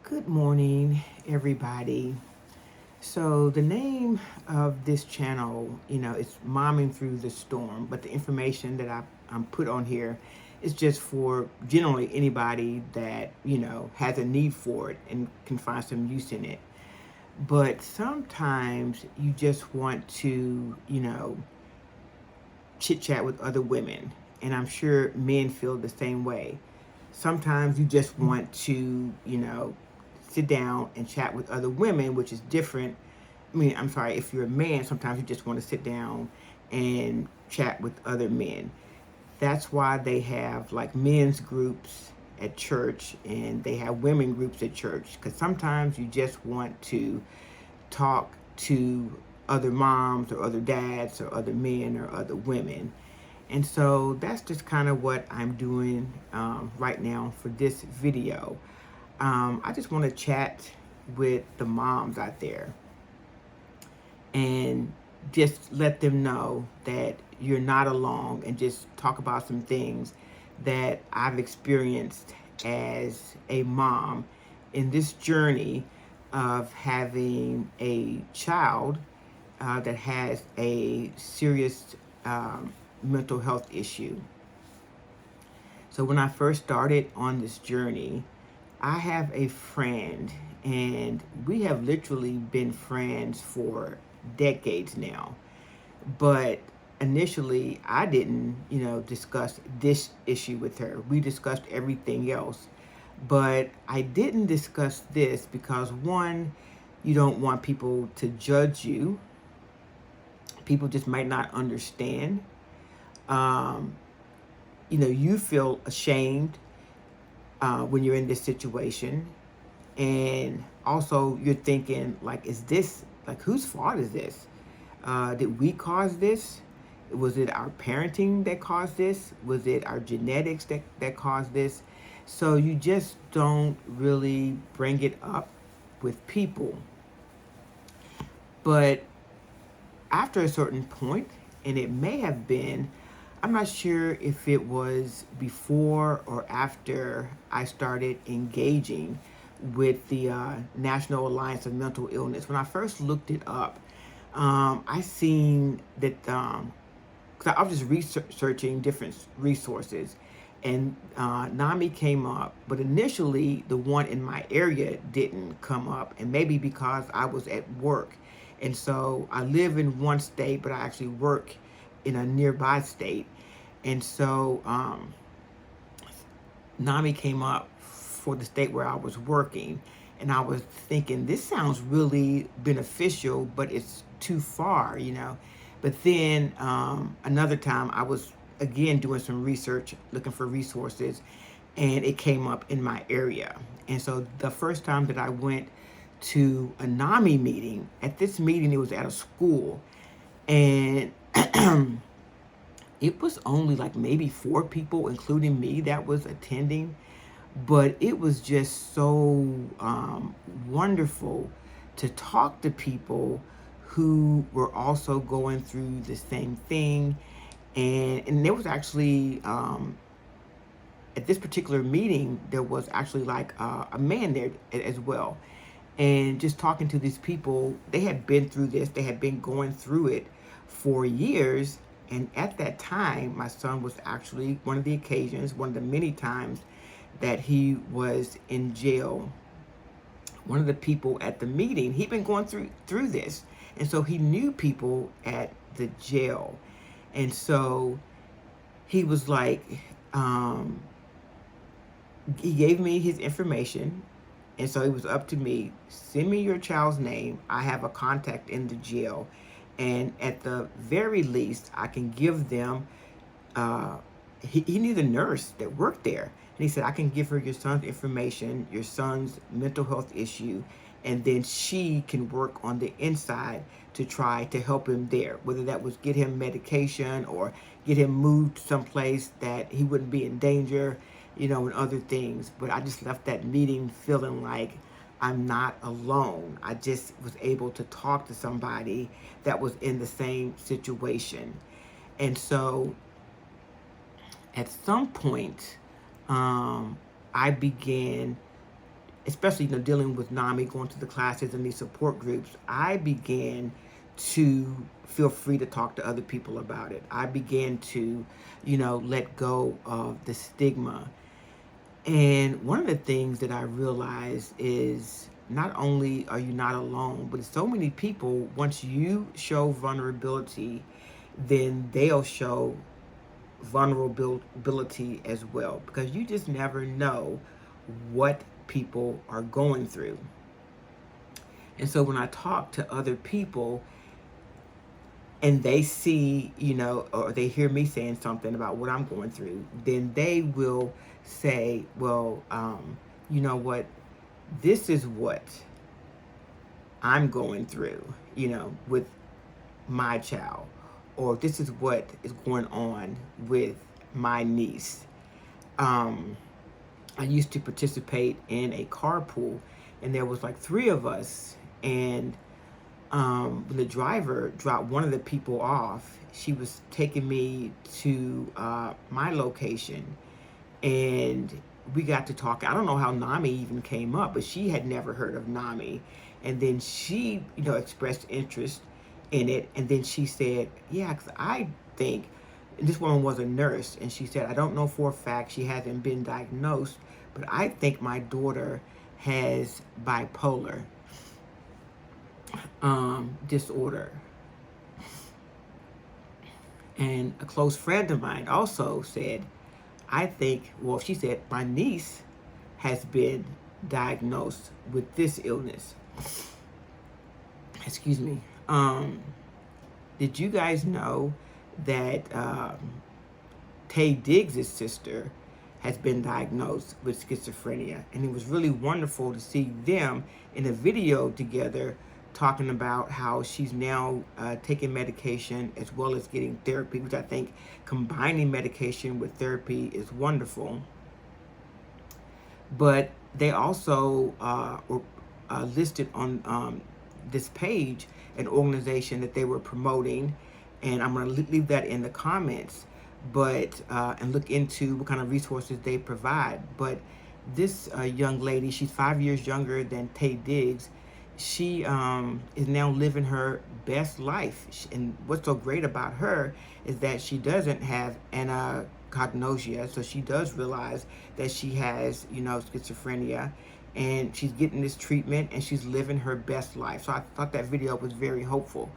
Good morning, everybody. So the name of this channel, it's Momming Through the Storm, but the information that I'm put on here is just for generally anybody that, has a need for it and can find some use in it. But sometimes you just want to, chit chat with other women, and I'm sure men feel the same way. Sometimes you just want to, sit down and chat with other women, which is different. I mean, I'm sorry, if you're a man, sometimes you just want to sit down and chat with other men. That's why they have like men's groups at church and they have women groups at church, because sometimes you just want to talk to other moms or other dads or other men or other women. And so that's just kind of what I'm doing right now for this video. I just want to chat with the moms out there and just let them know that you're not alone, and just talk about some things that I've experienced as a mom in this journey of having a child that has a serious mental health issue. So when I first started on this journey, I have a friend, and we have literally been friends for decades now. But initially, I didn't, discuss this issue with her. We discussed everything else. But I didn't discuss this because, one, you don't want people to judge you. People just might not understand. Um, you feel ashamed when you're in this situation. And also you're thinking, like, is this, like, whose fault is this? Did we cause this? Was it our parenting that caused this? Was it our genetics that caused this? So you just don't really bring it up with people. But after a certain point, and it may have been, I'm not sure if it was before or after I started engaging with the National Alliance of Mental Illness. When I first looked it up, I seen that, because I was just researching different resources, and NAMI came up, but initially the one in my area didn't come up, and maybe because I was at work. And so I live in one state, but I actually work in a nearby state. And so NAMI came up for the state where I was working. And I was thinking, this sounds really beneficial, but it's too far, But then another time I was, again, doing some research, looking for resources, and it came up in my area. And so the first time that I went to a NAMI meeting, at this meeting, it was at a school. And it was only like maybe 4 people, including me, that was attending. But it was just so wonderful to talk to people who were also going through the same thing. And there was actually, at this particular meeting, there was actually like a man there as well. And just talking to these people, they had been through this, they had been going through it for years. And at that time, my son was actually, one of the occasions, one of the many times that he was in jail. One of the people at the meeting, he'd been going through this. And so he knew people at the jail. And so he was like, he gave me his information. And so it was up to me, send me your child's name. I have a contact in the jail. And at the very least, I can give them, he knew the nurse that worked there. And he said, I can give her your son's information, your son's mental health issue, and then she can work on the inside to try to help him there, whether that was get him medication or get him moved someplace that he wouldn't be in danger, and other things. But I just left that meeting feeling like I'm not alone. I just was able to talk to somebody that was in the same situation. And so at some point, I began especially dealing with NAMI, going to the classes and these support groups, I began to feel free to talk to other people about it. I began to, let go of the stigma. And one of the things that I realized is not only are you not alone, but so many people, once you show vulnerability, then they'll show vulnerability as well, because you just never know what people are going through. And so when I talk to other people and they see, or they hear me saying something about what I'm going through, then they will say, well, you know what, this is what I'm going through, with my child, or this is what is going on with my niece. I used to participate in a carpool, and there was like 3 of us, and when the driver dropped one of the people off, she was taking me to my location, and we got to talk. I don't know how NAMI even came up, but she had never heard of NAMI, and then she, expressed interest in it, and then she said, yeah, 'cause I think, and this woman was a nurse, and she said, I don't know for a fact, she hasn't been diagnosed, but I think my daughter has bipolar disorder. And a close friend of mine also said, I think, well, she said, my niece has been diagnosed with this illness. Excuse me. Did you guys know that Tay Diggs' sister has been diagnosed with schizophrenia? And it was really wonderful to see them in a video together talking about how she's now taking medication as well as getting therapy, which I think combining medication with therapy is wonderful. But they also were listed on this page an organization that they were promoting, and I'm going to leave that in the comments, but and look into what kind of resources they provide. But this young lady, she's 5 years younger than Tay Diggs. She is now living her best life, and what's so great about her is that she doesn't have anacognosia, so she does realize that she has, schizophrenia, and she's getting this treatment and she's living her best life. So I thought that video was very hopeful.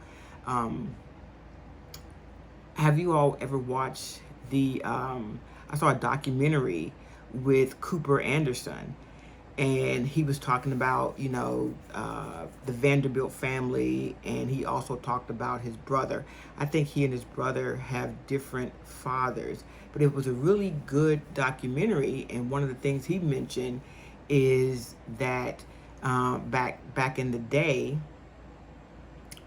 Have you all ever watched I saw a documentary with Cooper Anderson, and he was talking about, the Vanderbilt family, and he also talked about his brother. I think he and his brother have different fathers, but it was a really good documentary, and one of the things he mentioned is that back in the day,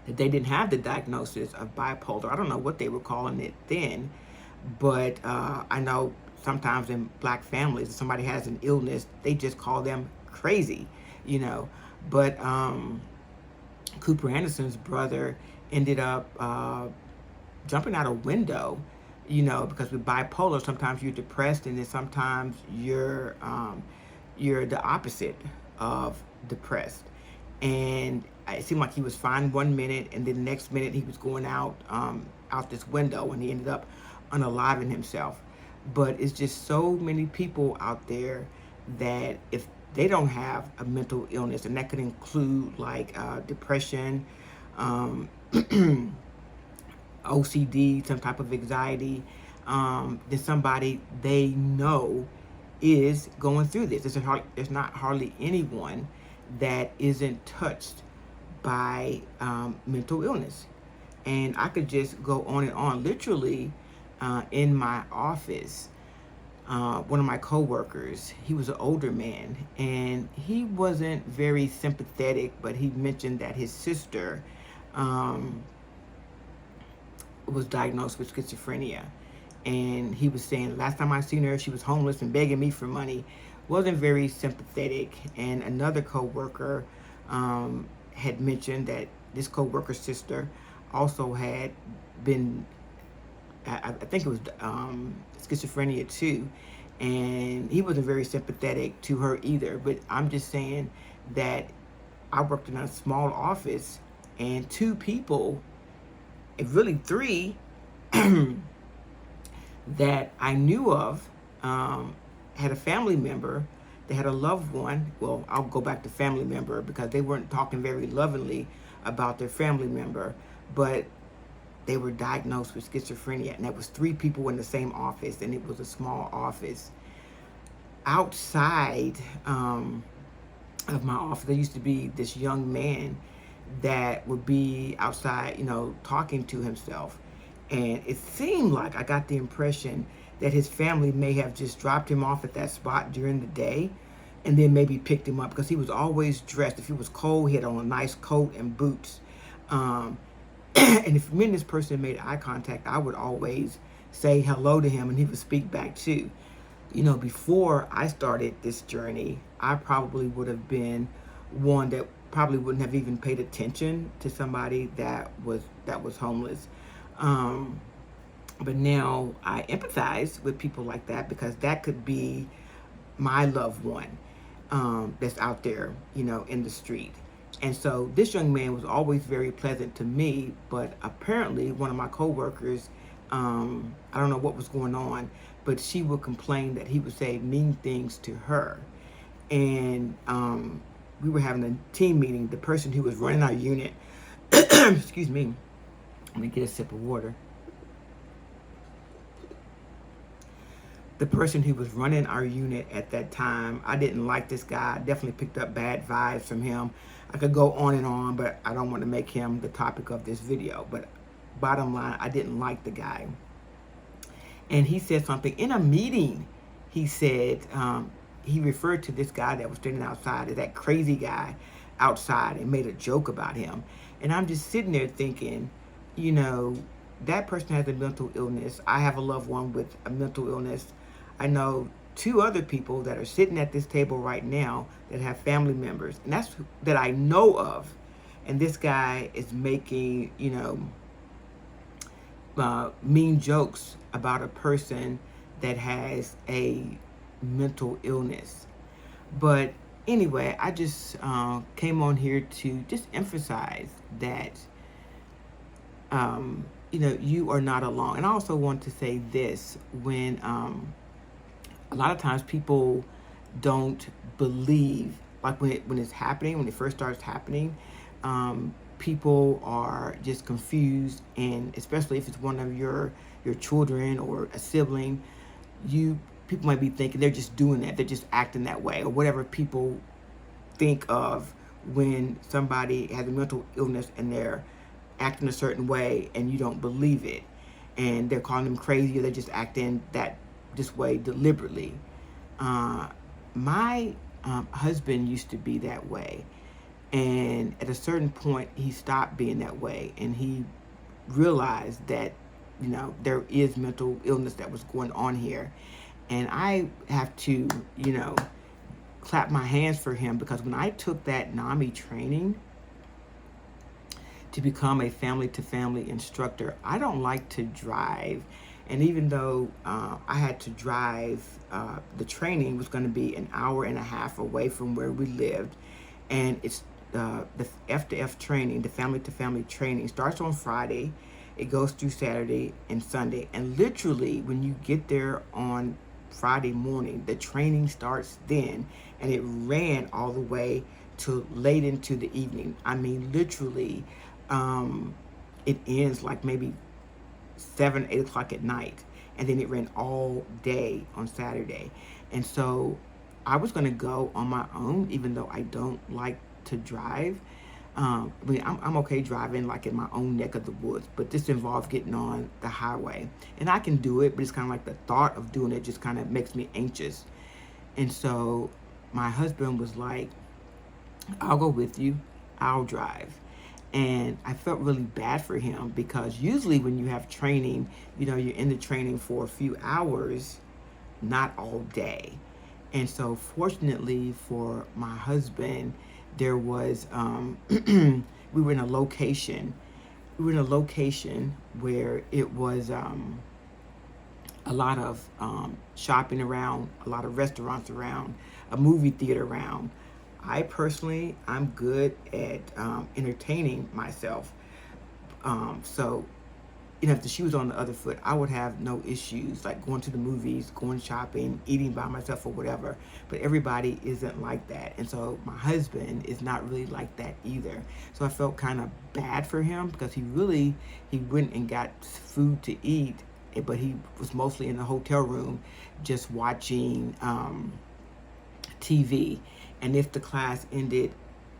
that they didn't have the diagnosis of bipolar. I don't know what they were calling it then, but I know sometimes in Black families, if somebody has an illness, they just call them crazy, But Cooper Anderson's brother ended up jumping out a window, because with bipolar, sometimes you're depressed, and then sometimes you're the opposite of depressed. And it seemed like he was fine 1 minute, and then the next minute he was going out this window, and he ended up unaliving himself. But it's just so many people out there that if they don't have a mental illness, and that could include like depression, OCD, some type of anxiety, then somebody they know is going through this. There's not hardly anyone that isn't touched by mental illness. And I could just go on and on. Literally, in my office, one of my coworkers, he was an older man, and he wasn't very sympathetic, but he mentioned that his sister was diagnosed with schizophrenia. And he was saying, last time I seen her, she was homeless and begging me for money. Wasn't very sympathetic. And another coworker had mentioned that this coworker's sister also had been, I think it was schizophrenia too, and he wasn't very sympathetic to her either. But I'm just saying that I worked in a small office, and two people, and really three, that I knew of, had a family member. They had a loved one. Well, I'll go back to family member because they weren't talking very lovingly about their family member, but they were diagnosed with schizophrenia, and that was three people in the same office, and it was a small office. Outside of my office, there used to be this young man that would be outside, talking to himself. And it seemed like I got the impression that his family may have just dropped him off at that spot during the day and then maybe picked him up, because he was always dressed. If it was cold, he had on a nice coat and boots. And if me and this person made eye contact, I would always say hello to him and he would speak back too. Before I started this journey, I probably would have been one that probably wouldn't have even paid attention to somebody that was homeless. But now I empathize with people like that, because that could be my loved one that's out there, in the street. And so this young man was always very pleasant to me, but apparently one of my coworkers, I don't know what was going on, but she would complain that he would say mean things to her. And we were having a team meeting. The person who was running our unit, excuse me, let me get a sip of water. The person who was running our unit at that time, I didn't like this guy. I definitely picked up bad vibes from him. I could go on and on, but I don't want to make him the topic of this video. But bottom line, I didn't like the guy. And he said something in a meeting. He said, he referred to this guy that was standing outside as that crazy guy outside, and made a joke about him. And I'm just sitting there thinking, that person has a mental illness. I have a loved one with a mental illness. I know two other people that are sitting at this table right now that have family members, and that's that I know of. And this guy is making, mean jokes about a person that has a mental illness. But anyway, I just came on here to just emphasize that, you are not alone. And I also want to say this, when a lot of times people don't believe, like when it's happening, when it first starts happening, people are just confused, and especially if it's one of your children or a sibling, people might be thinking they're just doing that, they're just acting that way, or whatever people think of when somebody has a mental illness and they're acting a certain way and you don't believe it, and they're calling them crazy, or they're just acting this way deliberately. My husband used to be that way, and at a certain point he stopped being that way, and he realized that there is mental illness that was going on here. And I have to clap my hands for him, because when I took that NAMI training to become a family-to-family instructor, I don't like to drive. And even though I had to drive, the training was going to be an hour and a half away from where we lived. And it's the F2F training, the family-to-family training, starts on Friday. It goes through Saturday and Sunday. And literally, when you get there on Friday morning, the training starts then, and it ran all the way to late into the evening. I mean, literally, it ends like maybe 7, 8 o'clock at night, and then it ran all day on Saturday. And so I was going to go on my own, even though I don't like to drive. I'm okay driving like in my own neck of the woods, but this involved getting on the highway, and I can do it, but it's kind of like the thought of doing it just kind of makes me anxious. And so my husband was like, I'll go with you, I'll drive. And I felt really bad for him, because usually when you have training, you're in the training for a few hours, not all day. And so fortunately for my husband, there was, we were in a location where it was a lot of shopping around, a lot of restaurants around, a movie theater around. I personally, I'm good at entertaining myself. So, if the shoe was on the other foot, I would have no issues like going to the movies, going shopping, eating by myself or whatever. But everybody isn't like that. And so my husband is not really like that either. So I felt kind of bad for him because he went and got food to eat, but he was mostly in the hotel room just watching TV. And if the class ended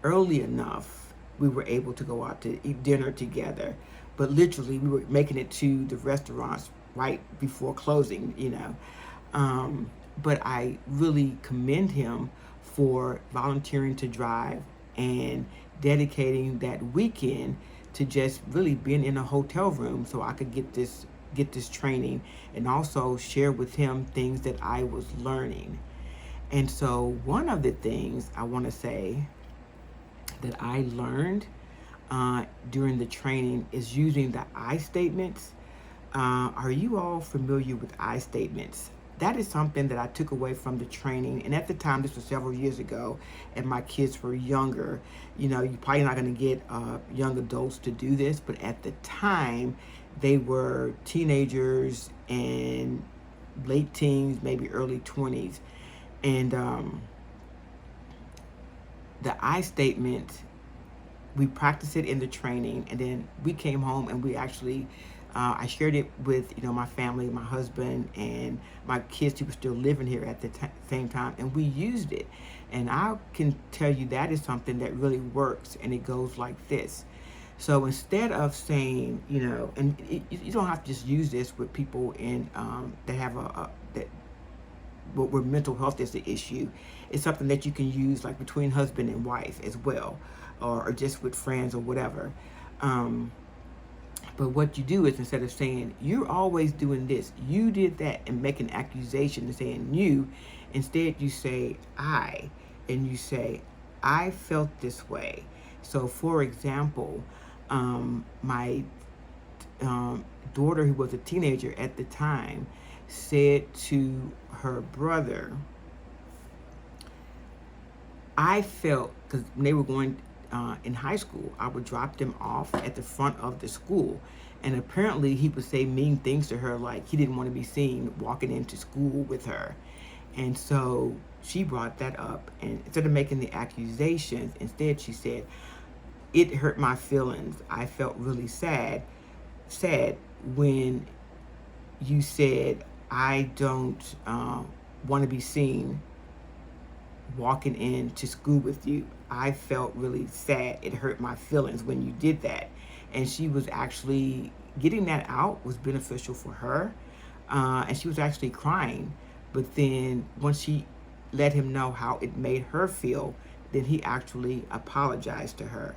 early enough, we were able to go out to eat dinner together. But literally, we were making it to the restaurants right before closing. But I really commend him for volunteering to drive and dedicating that weekend to just really being in a hotel room so I could get this training and also share with him things that I was learning. And so one of the things I want to say that I learned during the training is using the I statements. Are you all familiar with I statements? That is something that I took away from the training. And at the time, this was several years ago, and my kids were younger. You're probably not going to get young adults to do this, but at the time, they were teenagers and late teens, maybe early 20s. And the I statement, we practiced it in the training, and then we came home and we actually, I shared it with, my family, my husband, and my kids who were still living here at the same time, and we used it. And I can tell you that is something that really works, and it goes like this. So instead of saying, and you don't have to just use this with people in that have where mental health is the issue. It's something that you can use like between husband and wife as well, or just with friends or whatever. But what you do is, instead of saying, you're always doing this, you did that, and make an accusation and saying you, instead you say I, and you say, I felt this way. So for example, my daughter, who was a teenager at the time, said to her brother, I felt, because when they were going in high school, I would drop them off at the front of the school, and apparently he would say mean things to her, like he didn't want to be seen walking into school with her. And so she brought that up, and instead of making the accusations, instead she said, it hurt my feelings. I felt really sad when you said I don't want to be seen walking into school with you. I felt really sad. It hurt my feelings when you did that. And she was actually getting that out was beneficial for her. And she was actually crying. But then once she let him know how it made her feel, then he actually apologized to her.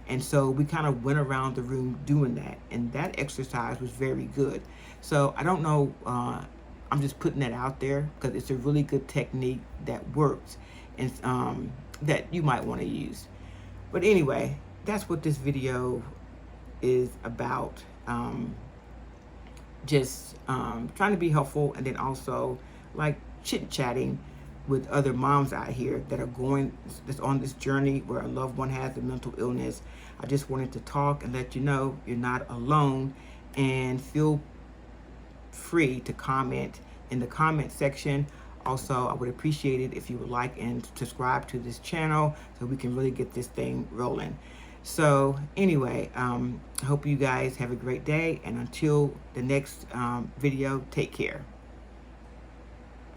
And so we kind of went around the room doing that. And that exercise was very good. So I don't know, I'm just putting that out there because it's a really good technique that works, and that you might want to use. But anyway, that's what this video is about. Just trying to be helpful, and then also like chit-chatting with other moms out here that are that's on this journey where a loved one has a mental illness. I just wanted to talk and let you know you're not alone, and feel free to comment in the comment section. Also, I would appreciate it if you would like and subscribe to this channel so we can really get this thing rolling. So anyway, I hope you guys have a great day, and until the next video, take care.